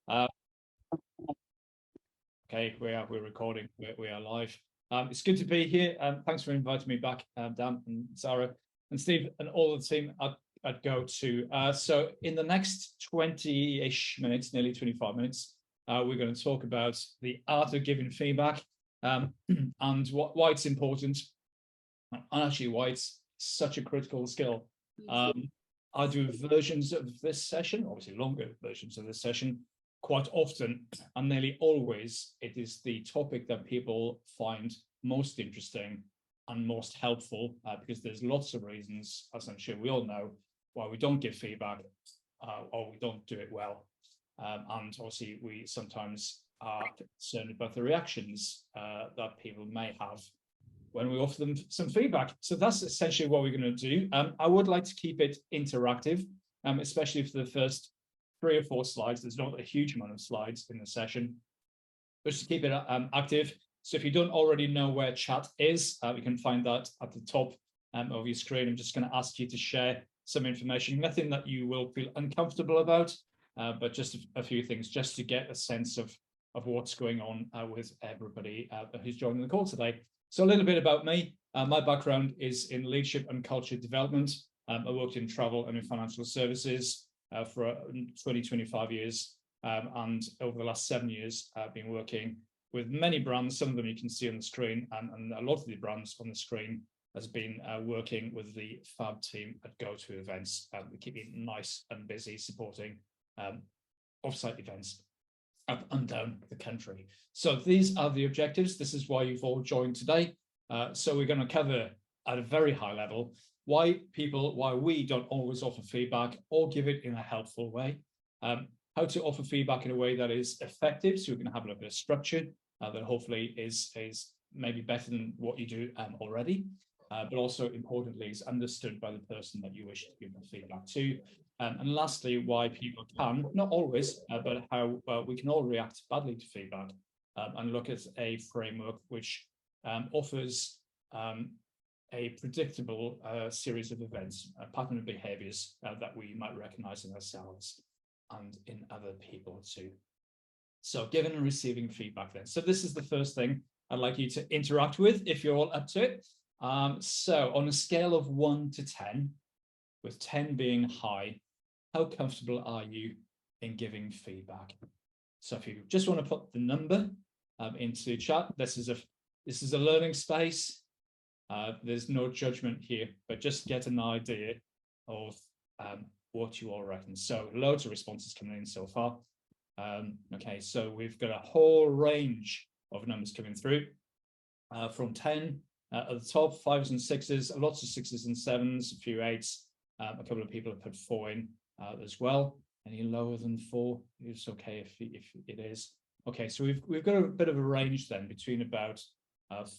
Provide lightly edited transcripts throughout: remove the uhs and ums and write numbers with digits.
Uh, okay, we're recording. We are live. It's good to be here. Thanks for inviting me back, Dan and Sarah and Steve and all the team at Go2. So in the next 20-ish minutes, nearly 25 minutes, we're going to talk about the art of giving feedback and why it's important, and actually why it's such a critical skill. I do versions of this session, obviously longer versions of this session, quite often, and nearly always it is the topic that people find most interesting and most helpful, because there's lots of reasons, as I'm sure we all know, why we don't give feedback or we don't do it well. And obviously we sometimes are concerned about the reactions that people may have when we offer them some feedback. So that's essentially what we're going to do. I would like to keep it interactive, especially for the first 3 or 4 slides. There's not a huge amount of slides in the session, but just to keep it active. So if you don't already know where chat is, you can find that at the top of your screen. I'm just going to ask you to share some information, nothing that you will feel uncomfortable about, but just a few things just to get a sense of what's going on with everybody who's joining the call today. So a little bit about me. My background is in leadership and culture development. I worked in travel and in financial services for 25 years. And over the last 7 years, I've been working with many brands. Some of them you can see on the screen, and a lot of the brands on the screen has been working with the Fab team at Go2 events. We keep it nice and busy supporting offsite events up and down the country. So these are the objectives. This is why you've all joined today. So we're going to cover at a very high level why we don't always offer feedback or give it in a helpful way, how to offer feedback in a way that is effective. So we're going to have a little bit of structure that hopefully is maybe better than what you do already, but also importantly is understood by the person that you wish to give the feedback to. And lastly, why people can, not always, but how we can all react badly to feedback, and look at a framework which offers a predictable series of events, a pattern of behaviors that we might recognize in ourselves and in other people too. So giving and receiving feedback then. So this is the first thing I'd like you to interact with if you're all up to it. So on a scale of 1 to 10, with 10 being high, how comfortable are you in giving feedback? So if you just want to put the number into chat, this is a learning space. There's no judgment here, but just get an idea of what you all reckon. So loads of responses coming in so far. Okay, so we've got a whole range of numbers coming through, from 10 at the top, 5s and 6s, lots of 6s and 7s, a few 8s. A couple of people have put 4 in as well. Any lower than 4? It's okay if it is. Okay, so we've got a bit of a range then between about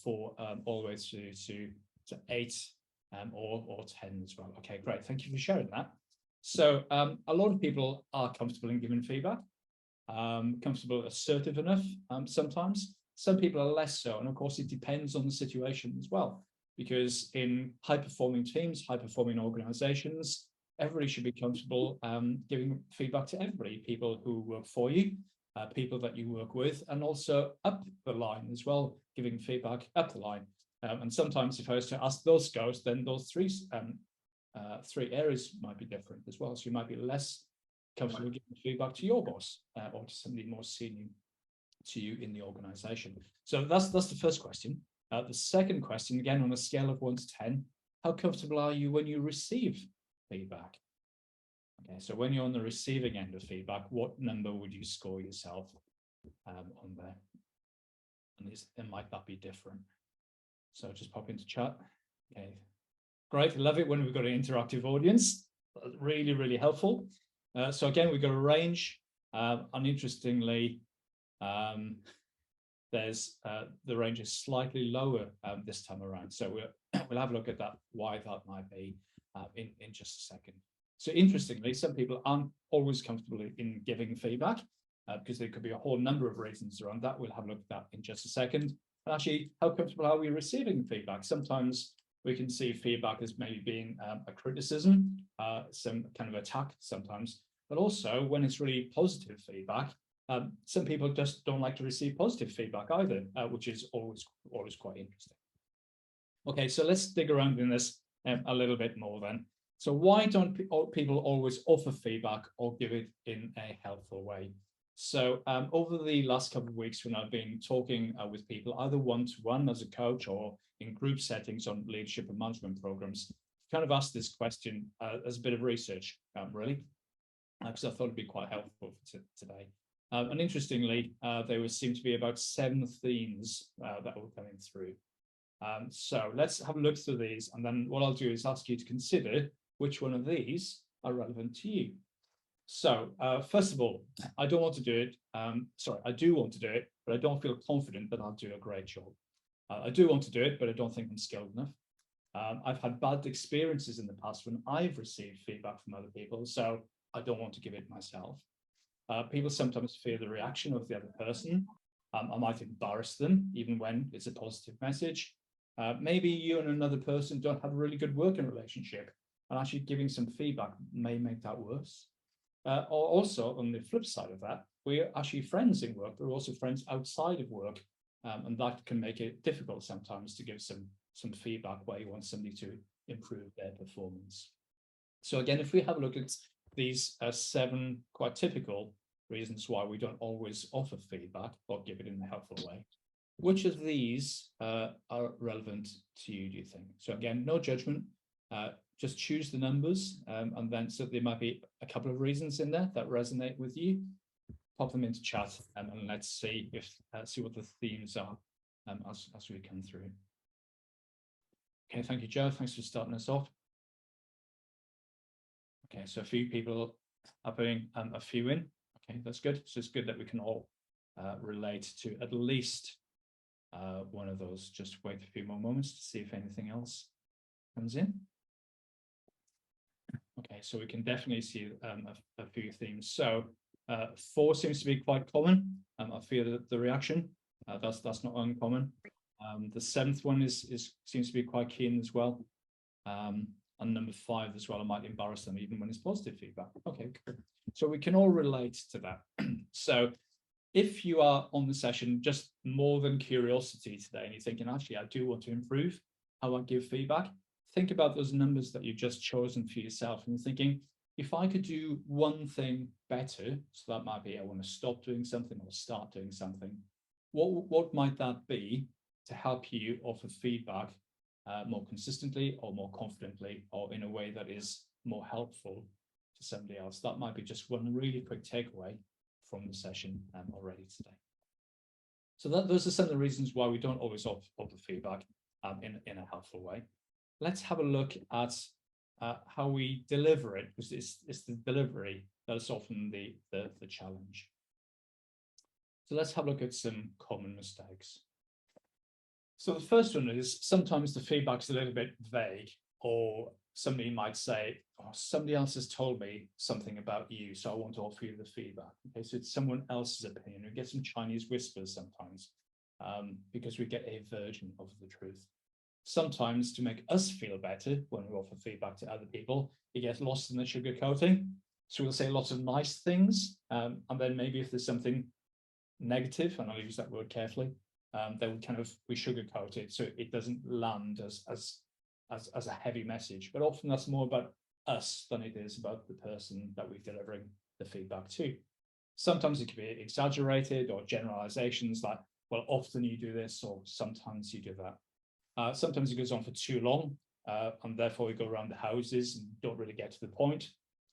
4 all the way to 8 or 10 as well. Okay, great. Thank you for sharing that. So a lot of people are comfortable in giving feedback, comfortable, assertive enough sometimes. Some people are less so. And of course, it depends on the situation as well, because in high-performing teams, high-performing organizations, everybody should be comfortable giving feedback to everybody, people who work for you, people that you work with, and also up the line as well, giving feedback up the line. And sometimes if I was to ask those guys, then those three areas might be different as well. So you might be less comfortable giving feedback to your boss or to somebody more senior to you in the organization. So that's the first question. The second question, again, on a scale of 1 to 10, how comfortable are you when you receive feedback? Okay, so when you're on the receiving end of feedback, what number would you score yourself on there? And might that be different? So just pop into chat. Okay, great. I love it when we've got an interactive audience. Really, really helpful. So again, we've got a range. And interestingly, there's the range is slightly lower this time around. So we'll have a look at that, why that might be in just a second. So interestingly, some people aren't always comfortable in giving feedback because there could be a whole number of reasons around that. We'll have a look at that in just a second. And actually, how comfortable are we receiving feedback? Sometimes we can see feedback as maybe being a criticism, some kind of attack sometimes, but also when it's really positive feedback, Some people just don't like to receive positive feedback either, which is always quite interesting. Okay, so let's dig around in this a little bit more then. So why don't people always offer feedback or give it in a helpful way? So over the last couple of weeks, when I've been talking with people, either one-to-one as a coach or in group settings on leadership and management programs, kind of asked this question as a bit of research, really, because I thought it'd be quite helpful for today. And interestingly, there seem to be about 7 themes that were coming through. So let's have a look through these, and then what I'll do is ask you to consider which one of these are relevant to you. So first of all, I don't want to do it. Sorry, I do want to do it, but I don't feel confident that I'll do a great job. I do want to do it, but I don't think I'm skilled enough. I've had bad experiences in the past when I've received feedback from other people, so I don't want to give it myself. People sometimes fear the reaction of the other person. I might embarrass them, even when it's a positive message. Maybe you and another person don't have a really good working relationship, and actually giving some feedback may make that worse. Or also, on the flip side of that, we're actually friends in work, but we're also friends outside of work, and that can make it difficult sometimes to give some feedback where you want somebody to improve their performance. So again, if we have a look at these 7 quite typical reasons why we don't always offer feedback or give it in a helpful way, which of these are relevant to you, do you think? So again, no judgment, just choose the numbers, and then so there might be a couple of reasons in there that resonate with you. Pop them into chat, and let's see what the themes are as we come through. Okay, thank you, Joe. Thanks for starting us off. Okay, so a few people are putting a few in. Okay, that's good. So it's good that we can all relate to at least one of those. Just wait a few more moments to see if anything else comes in. Okay, so we can definitely see a few themes. So 4 seems to be quite common. I fear that the reaction, that's not uncommon. The 7th one seems to be quite keen as well. And number 5 as well, I might embarrass them even when it's positive feedback. Okay, cool. So we can all relate to that. So if you are on the session just more than curiosity today, and you're thinking, actually, I do want to improve how I give feedback, think about those numbers that you've just chosen for yourself, and you're thinking, if I could do one thing better, so that might be I want to stop doing something or start doing something, what might that be to help you offer feedback more consistently or more confidently, or in a way that is more helpful to somebody else? That might be just one really quick takeaway from the session already today. So those are some of the reasons why we don't always offer feedback in a helpful way. Let's have a look at how we deliver it, because it's the delivery that is often the challenge. So let's have a look at some common mistakes. So the first one is sometimes the feedback's a little bit vague, or somebody might say, oh, somebody else has told me something about you, so I want to offer you the feedback. Okay, so it's someone else's opinion. We get some Chinese whispers sometimes because we get a version of the truth. Sometimes to make us feel better when we offer feedback to other people, it gets lost in the sugarcoating. So we'll say lots of nice things, and then maybe if there's something negative, and I'll use that word carefully, then we sugarcoat it so it doesn't land as a heavy message. But often that's more about us than it is about the person that we're delivering the feedback to. Sometimes it can be exaggerated, or generalizations like, well, often you do this, or sometimes you do that. Sometimes it goes on for too long, and therefore we go around the houses and don't really get to the point.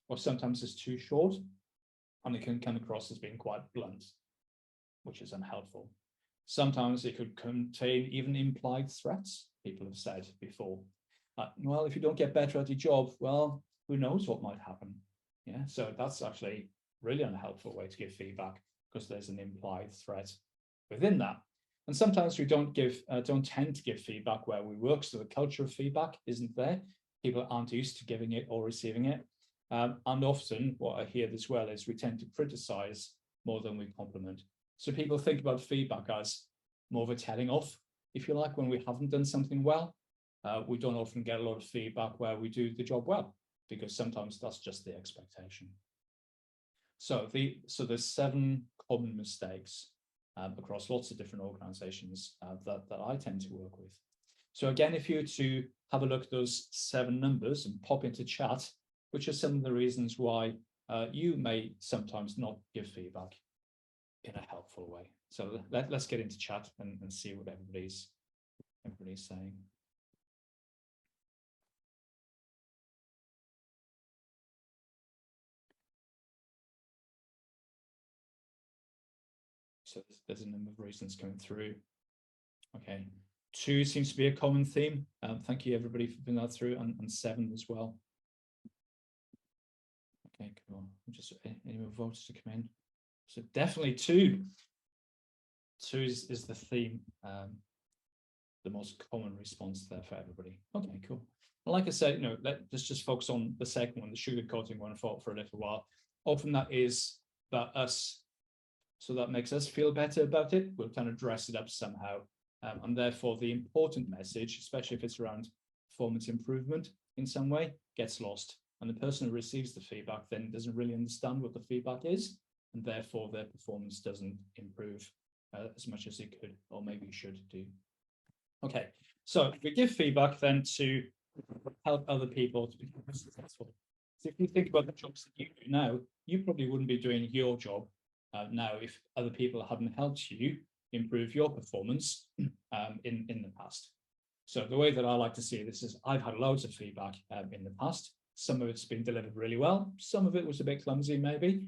Or sometimes it's too short, and it can come across as being quite blunt, which is unhelpful. Sometimes it could contain even implied threats, people have said before. Well, if you don't get better at your job, well, who knows what might happen? Yeah, so that's actually really unhelpful way to give feedback, because there's an implied threat within that. And sometimes we don't tend to give feedback where we work, so the culture of feedback isn't there. People aren't used to giving it or receiving it. And often what I hear as well is we tend to criticize more than we compliment. So people think about feedback as more of a telling off, if you like, when we haven't done something well. We don't often get a lot of feedback where we do the job well, because sometimes that's just the expectation. So there's 7 common mistakes across lots of different organizations that I tend to work with. So again, if you were to have a look at those 7 numbers and pop into chat, which are some of the reasons why you may sometimes not give feedback in a helpful way. So let's get into chat and see what everybody's saying. So there's a number of reasons coming through. Okay, 2 seems to be a common theme. Thank you everybody for putting that through, and 7 as well. Okay, come on. Just any more votes to come in? So definitely 2. 2 is the theme, the most common response there for everybody. Okay, cool. Well, like I said, let's just focus on the second one, the sugar coating one, for a little while. Often that is about us, so that makes us feel better about it. We'll kind of dress it up somehow, and therefore the important message, especially if it's around performance improvement in some way, gets lost. And the person who receives the feedback then doesn't really understand what the feedback is, and therefore their performance doesn't improve as much as it could, or maybe should do. Okay, so we give feedback then to help other people to become more successful. So if you think about the jobs that you do now, you probably wouldn't be doing your job now if other people hadn't helped you improve your performance in the past. So the way that I like to see this is I've had loads of feedback in the past. Some of it's been delivered really well. Some of it was a bit clumsy, maybe.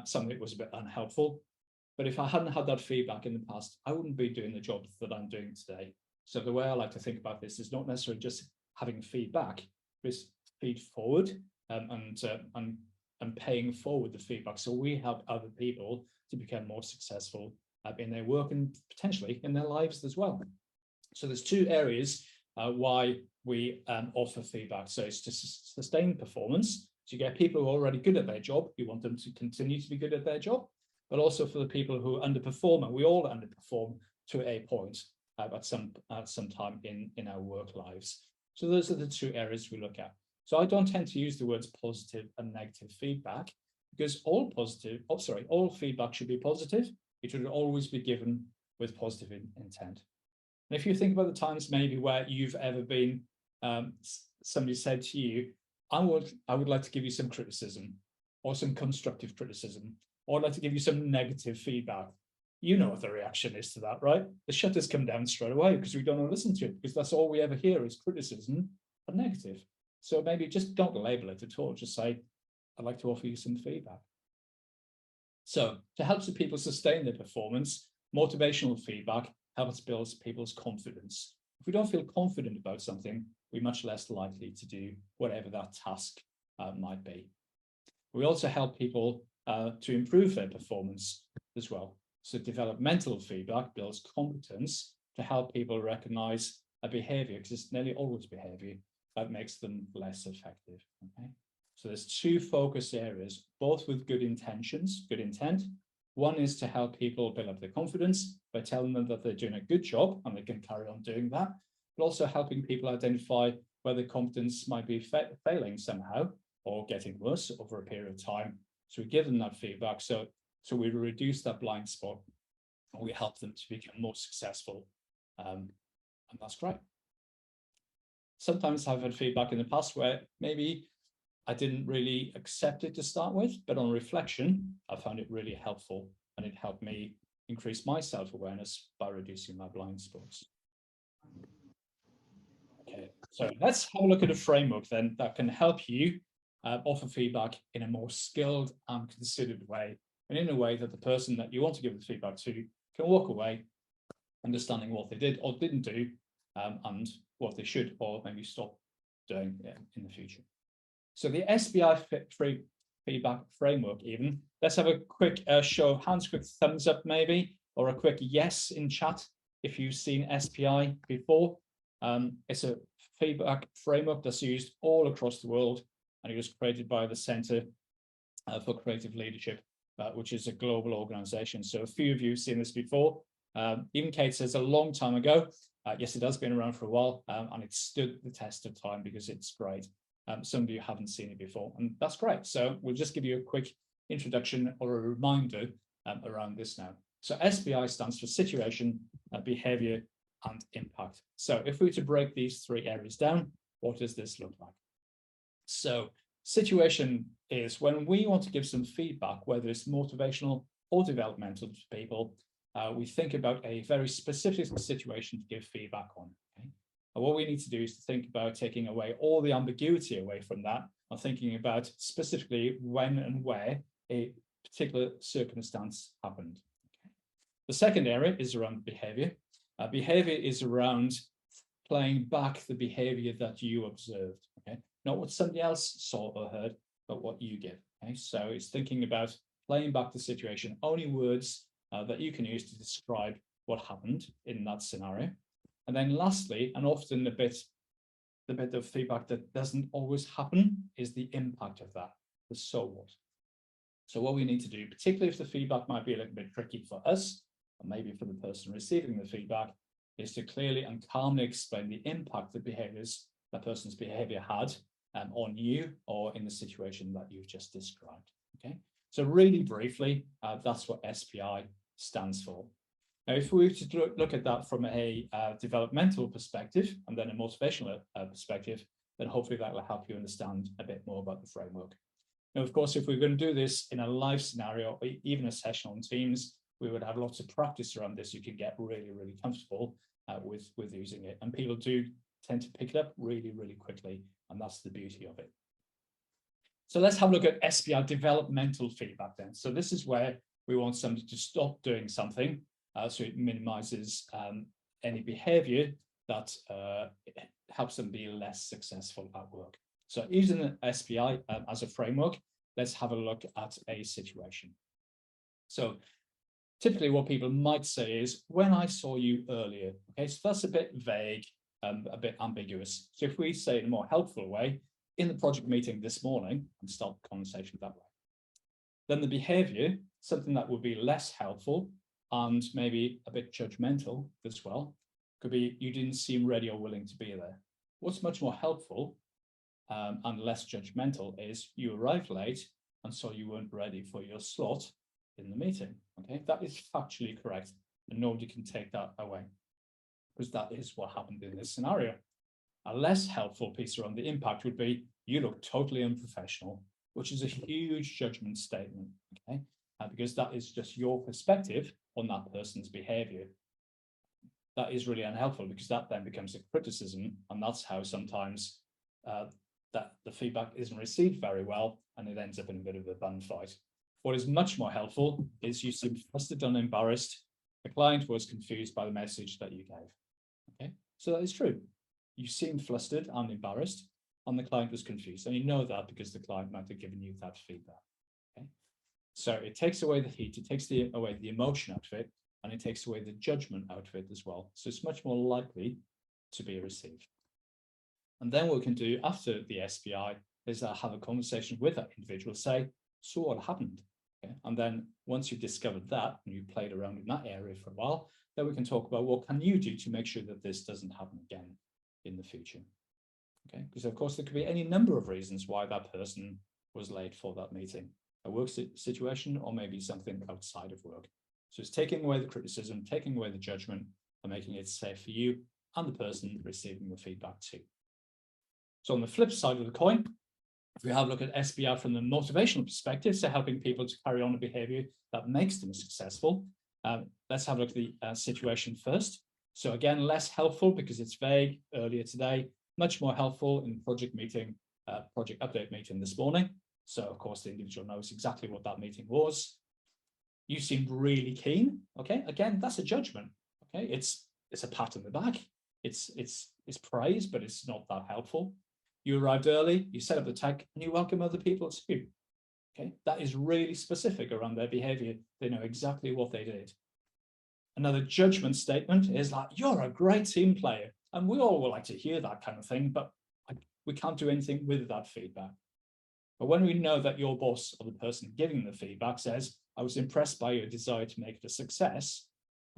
Some of it was a bit unhelpful. But if I hadn't had that feedback in the past, I wouldn't be doing the job that I'm doing today. So the way I like to think about this is not necessarily just having feedback, but feed forward and paying forward the feedback. So we help other people to become more successful in their work and potentially in their lives as well. So there's 2 areas why we offer feedback. So it's to sustain performance. So you get people who are already good at their job. You want them to continue to be good at their job, but also for the people who underperform, and we all underperform to a point at some time in our work lives. So those are the 2 areas we look at. So I don't tend to use the words positive and negative feedback, because all feedback should be positive. It should always be given with positive intent. And if you think about the times maybe where you've ever been, somebody said to you, I would like to give you some criticism, or some constructive criticism, or I'd like to give you some negative feedback. You know what the reaction is to that, right? The shutters come down straight away because we don't want to listen to it, because that's all we ever hear is criticism and negative. So maybe just don't label it at all. Just say, I'd like to offer you some feedback. So to help the people sustain their performance, motivational feedback helps build people's confidence. If we don't feel confident about something, we're much less likely to do whatever that task might be. We also help people to improve their performance as well. So developmental feedback builds competence to help people recognize a behavior, because it's nearly always behavior that makes them less effective. Okay, so there's 2 focus areas, both with good intentions, good intent. One is to help people build up their confidence by telling them that they're doing a good job and they can carry on doing that, but also helping people identify where their competence might be failing somehow or getting worse over a period of time. So we give them that feedback. So we reduce that blind spot and we help them to become more successful. And that's great. Sometimes I've had feedback in the past where maybe I didn't really accept it to start with, but on reflection, I found it really helpful, and it helped me increase my self-awareness by reducing my blind spots. Okay, so let's have a look at a framework then that can help you offer feedback in a more skilled and considered way, and in a way that the person that you want to give the feedback to can walk away understanding what they did or didn't do, and what they should or maybe stop doing in the future. So the SBI feedback framework, even, let's have a quick show of hands, quick thumbs up maybe, or a quick yes in chat if you've seen SPI before. It's a feedback framework that's used all across the world, and it was created by the Center for Creative Leadership, which is a global organization. So a few of you have seen this before. Even Kate says a long time ago. Yes, it has been around for a while, and it stood the test of time because it's great. Some of you haven't seen it before, and that's great. So we'll just give you a quick introduction or a reminder around this now. So SBI stands for situation, behavior, and impact. So if we were to break these three areas down, what does this look like? So situation is when we want to give some feedback, whether it's motivational or developmental to people, we think about a very specific situation to give feedback on. Okay? And what we need to do is to think about taking away all the ambiguity away from that and thinking about specifically when and where a particular circumstance happened. Okay? The second area is around behavior. Behavior is around playing back the behavior that you observed. Okay? Not what somebody else saw or heard, but what you give. Okay? So it's thinking about playing back the situation, only words that you can use to describe what happened in that scenario. And then lastly, and often the bit of feedback that doesn't always happen, is the impact of that, the so what. So what we need to do, particularly if the feedback might be a little bit tricky for us, or maybe for the person receiving the feedback, is to clearly and calmly explain the impact that person's behavior had on you or in the situation that you've just described. Okay, so really briefly, that's what SPI stands for. Now, if we were to look at that from a developmental perspective and then a motivational perspective, then hopefully that will help you understand a bit more about the framework. Now, of course, if we're going to do this in a live scenario, or even a session on Teams, we would have lots of practice around this. You can get really, really comfortable with using it. And people do tend to pick it up really, really quickly. And that's the beauty of it. So let's have a look at SPI developmental feedback then. So this is where we want somebody to stop doing something so it minimizes any behavior that helps them be less successful at work. So using the SPI as a framework, let's have a look at a situation. So typically what people might say is, when I saw you earlier. Okay, so that's a bit vague, a bit ambiguous. So if we say in a more helpful way, in the project meeting this morning, and start the conversation that way, then the behavior, something that would be less helpful and maybe a bit judgmental as well, could be you didn't seem ready or willing to be there. What's much more helpful and less judgmental is you arrived late and so you weren't ready for your slot in the meeting. Okay, that is factually correct, and nobody can take that away because that is what happened in this scenario. A less helpful piece around the impact would be you look totally unprofessional, which is a huge judgment statement. Okay, because that is just your perspective on that person's behavior. That is really unhelpful because that then becomes a criticism, and that's how sometimes that the feedback isn't received very well, and it ends up in a bit of a bun fight. What is much more helpful is you seem flustered and embarrassed. The client was confused by the message that you gave. Okay, so that is true. You seemed flustered and embarrassed, and the client was confused, and you know that because the client might have given you that feedback. Okay, so it takes away the heat, it takes away the emotion out of it, and it takes away the judgment out of it as well. So it's much more likely to be received. And then what we can do after the SPI is have a conversation with that individual, say, so what happened? Okay. And then once you've discovered that and you've played around in that area for a while, then we can talk about what can you do to make sure that this doesn't happen again in the future. Okay, because of course there could be any number of reasons why that person was late for that meeting, a work situation, or maybe something outside of work. So it's taking away the criticism, taking away the judgment, and making it safe for you and the person receiving the feedback too. So on the flip side of the coin, if we have a look at SBI from the motivational perspective, so helping people to carry on a behavior that makes them successful, let's have a look at the situation first. So again, less helpful because it's vague earlier today, much more helpful in the project meeting, project update meeting this morning. So of course, the individual knows exactly what that meeting was. You seemed really keen. Okay, again, that's a judgment. Okay, it's a pat on the back. It's praise, but it's not that helpful. You arrived early, you set up the tech, and you welcome other people too. Okay, that is really specific around their behavior. They know exactly what they did. Another judgment statement is like, you're a great team player. And we all would like to hear that kind of thing, but we can't do anything with that feedback. But when we know that your boss or the person giving the feedback says, I was impressed by your desire to make it a success,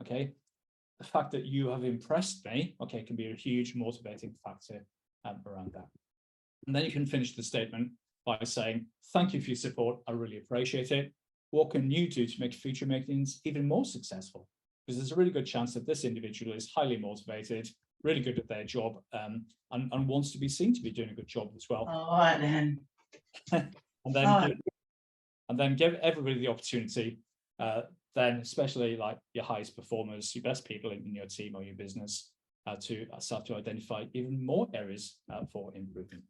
okay, the fact that you have impressed me, okay, can be a huge motivating factor around that. And then you can finish the statement by saying, thank you for your support. I really appreciate it. what can you do to make future meetings even more successful? Because there's a really good chance that this individual is highly motivated, really good at their job, and wants to be seen to be doing a good job as well. All right, then. and then give everybody the opportunity, then especially like your highest performers, your best people in your team or your business, to start to identify even more areas for improvement.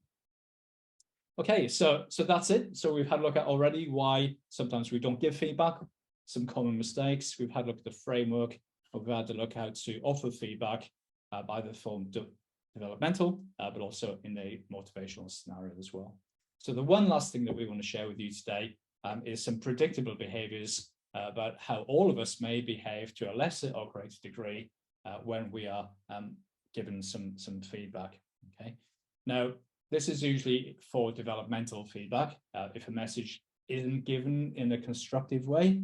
Okay, so that's it. So we've had a look at already why sometimes we don't give feedback, some common mistakes. We've had a look at the framework. We've had to look how to offer feedback by the form developmental, but also in a motivational scenario as well. So the one last thing that we want to share with you today is some predictable behaviors about how all of us may behave to a lesser or greater degree when we are given some feedback. Okay, now this is usually for developmental feedback. If a message isn't given in a constructive way,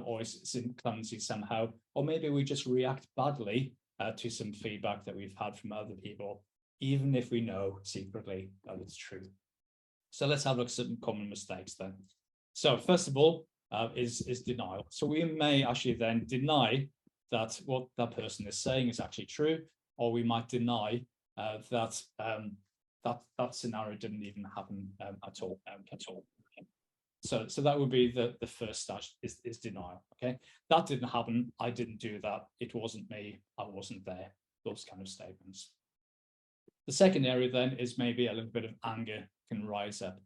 or it's in clumsy somehow, or maybe we just react badly to some feedback that we've had from other people, even if we know secretly that it's true. So let's have a look at some common mistakes then. So first of all, is denial. So we may actually then deny that what that person is saying is actually true, or we might deny that that scenario didn't even happen at all. So that would be the first stage is denial. Okay, that didn't happen. I didn't do that. It wasn't me. I wasn't there. Those kind of statements. The second area then is maybe a little bit of anger can rise up.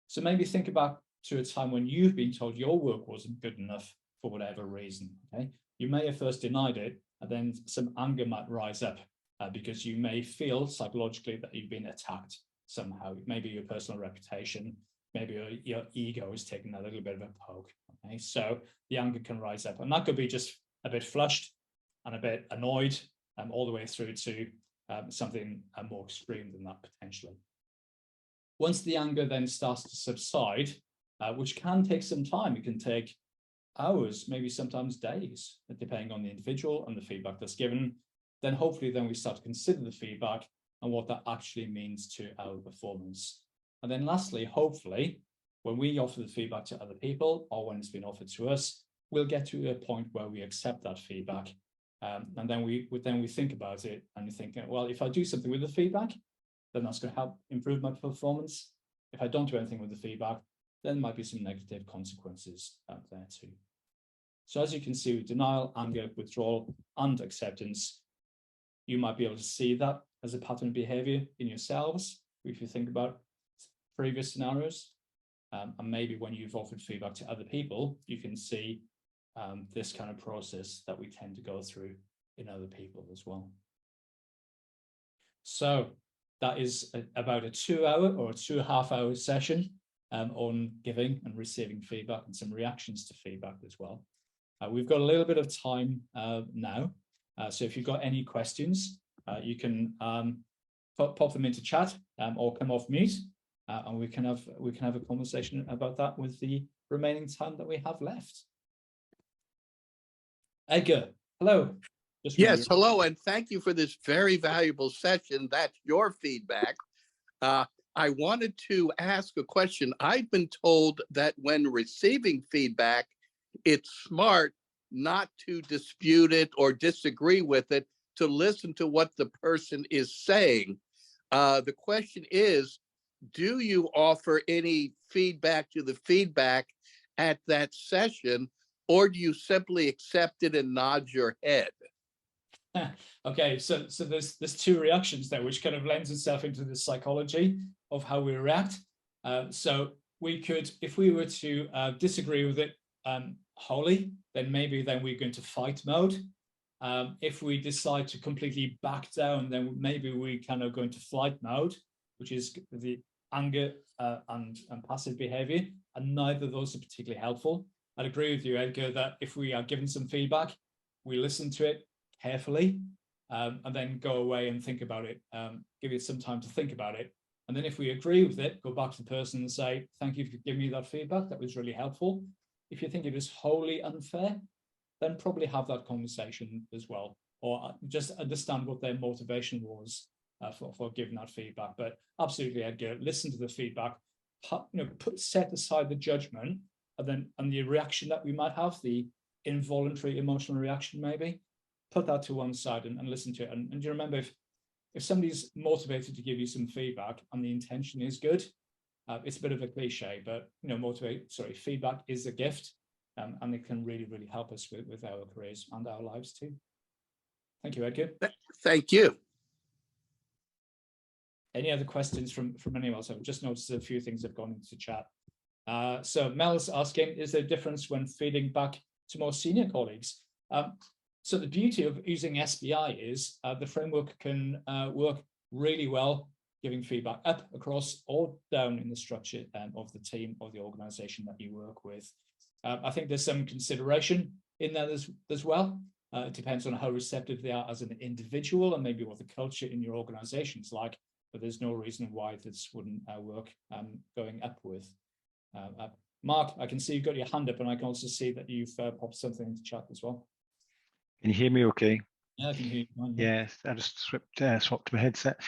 So maybe think about to a time when you've been told your work wasn't good enough for whatever reason. Okay, you may have first denied it, and then some anger might rise up because you may feel psychologically that you've been attacked somehow. Maybe your personal reputation, maybe your ego is taking a little bit of a poke. Okay, so the anger can rise up, and that could be just a bit flushed and a bit annoyed, all the way through to something more extreme than that potentially. Once the anger then starts to subside, which can take some time, it can take hours, maybe sometimes days, depending on the individual and the feedback that's given, then hopefully then we start to consider the feedback and what that actually means to our performance. And then lastly, hopefully, when we offer the feedback to other people or when it's been offered to us, we'll get to a point where we accept that feedback. And then we think about it and you think, well, if I do something with the feedback, then that's going to help improve my performance. If I don't do anything with the feedback, then there might be some negative consequences out there too. So as you can see with denial, anger, withdrawal, and acceptance, you might be able to see that as a pattern of behavior in yourselves if you think about previous scenarios. And maybe when you've offered feedback to other people, you can see this kind of process that we tend to go through in other people as well. So that is about a 2-hour or a 2.5-hour session on giving and receiving feedback and some reactions to feedback as well. We've got a little bit of time now. So if you've got any questions, you can pop them into chat or come off mute, and we can have a conversation about that with the remaining time that we have left. Edgar, hello. Yes, hello, and thank you for this very valuable session. That's your feedback. I wanted to ask a question. I've been told that when receiving feedback, it's smart not to dispute it or disagree with it, to listen to what the person is saying. The question is, do you offer any feedback to the feedback at that session, or do you simply accept it and nod your head? Okay, so there's two reactions there, which kind of lends itself into the psychology of how we react. So we could, if we were to disagree with it wholly, then maybe we're going to fight mode. If we decide to completely back down, then maybe we kind of go into flight mode, which is the anger and passive behavior, and neither of those are particularly helpful. I'd agree with you, Edgar, that if we are given some feedback, we listen to it carefully, and then go away and think about it, give it some time to think about it. And then if we agree with it, go back to the person and say, thank you for giving me that feedback. That was really helpful. If you think it is wholly unfair, then probably have that conversation as well, or just understand what their motivation was for giving that feedback. But absolutely, Edgar, listen to the feedback, set aside the judgment and the reaction that we might have, the involuntary emotional reaction, maybe put that to one side and listen to it. And you remember, if somebody's motivated to give you some feedback and the intention is good, it's a bit of a cliche, but feedback is a gift, and it can really, really help us with our careers and our lives too. Thank you, Edgar. Thank you. Any other questions from anyone else? I've just noticed a few things have gone into chat. So Mel's asking, is there a difference when feeding back to more senior colleagues? So the beauty of using SBI is the framework can work really well, giving feedback up, across, or down in the structure of the team or the organization that you work with. I think there's some consideration in there as well. It depends on how receptive they are as an individual and maybe what the culture in your organization is like, but there's no reason why this wouldn't work going up with. Mark, I can see you've got your hand up, and I can also see that you've popped something into chat as well. Can you hear me okay? Yeah, I can hear you. Yes, I just swapped my headset.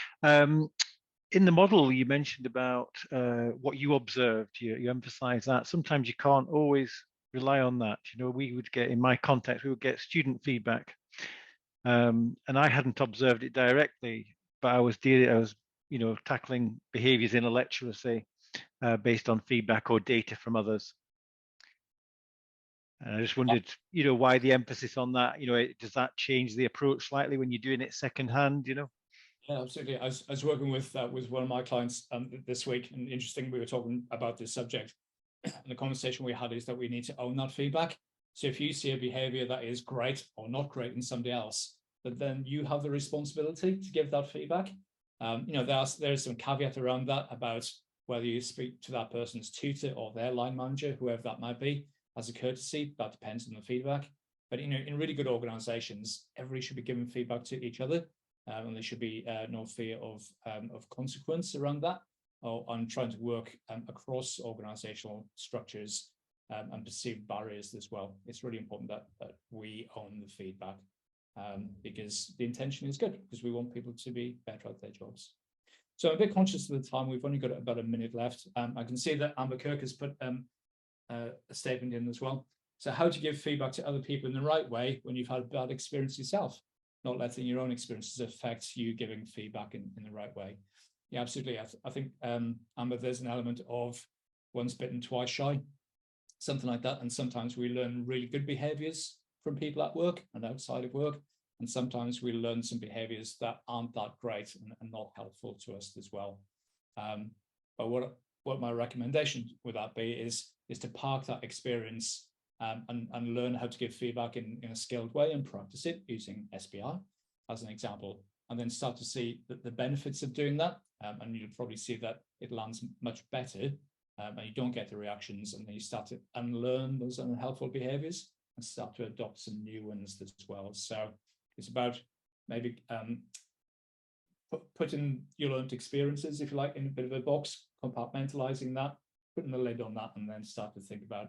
In the model, you mentioned about what you observed. You emphasize that. Sometimes you can't always rely on that. You know, we would get, in my context, we would get student feedback. And I hadn't observed it directly, but I was tackling behaviors in a lecture, say, based on feedback or data from others. And I just wondered, why the emphasis on that? Does that change the approach slightly when you're doing it secondhand? Yeah, absolutely. I was working with one of my clients this week, and interesting, we were talking about this subject, and the conversation we had is that we need to own that feedback. So if you see a behavior that is great or not great in somebody else, but then you have the responsibility to give that feedback. There's some caveat around that about whether you speak to that person's tutor or their line manager, whoever that might be, as a courtesy. That depends on the feedback. But in really good organizations, everybody should be giving feedback to each other, and there should be no fear of consequence around that, or on trying to work across organizational structures and perceived barriers as well. It's really important that we own the feedback, because the intention is good, because we want people to be better at their jobs. So I'm a bit conscious of the time. We've only got about a minute left. I can see that Amber Kirk has put a statement in as well. So how to give feedback to other people in the right way when you've had a bad experience yourself, not letting your own experiences affect you giving feedback in the right way. Yeah, absolutely. I think, Amber, there's an element of once bitten, twice shy, something like that. And sometimes we learn really good behaviors from people at work and outside of work. And sometimes we learn some behaviors that aren't that great and not helpful to us as well. But what my recommendation would that be is to park that experience and learn how to give feedback in a skilled way and practice it using SBI as an example, and then start to see the benefits of doing that. And you'll probably see that it lands much better, and you don't get the reactions, and then you start to unlearn those unhelpful behaviors and start to adopt some new ones as well. So it's about maybe putting your learned experiences, if you like, in a bit of a box, compartmentalizing that, putting the lid on that, and then start to think about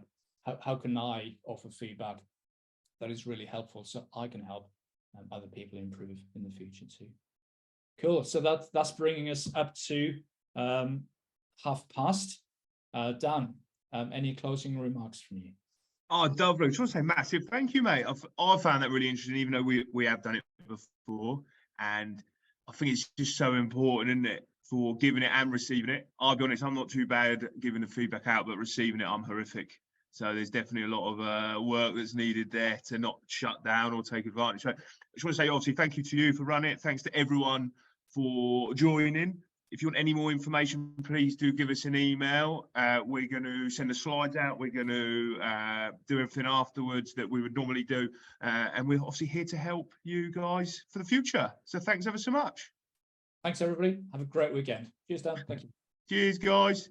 how can I offer feedback that is really helpful so I can help other people improve in the future too. Cool. So that's bringing us up to past. Dan, any closing remarks from you? Oh, Dovro, I just want to say massive thank you, mate. I found that really interesting, even though we have done it before. And I think it's just so important, isn't it, for giving it and receiving it. I'll be honest, I'm not too bad at giving the feedback out, but receiving it, I'm horrific. So there's definitely a lot of work that's needed there to not shut down or take advantage. So I just want to say, obviously, thank you to you for running it. Thanks to everyone for joining. If you want any more information, please do give us an email. We're going to send the slides out. We're going to do everything afterwards that we would normally do. And we're obviously here to help you guys for the future. So thanks ever so much. Thanks, everybody. Have a great weekend. Cheers, Dan. Thank you. Cheers, guys.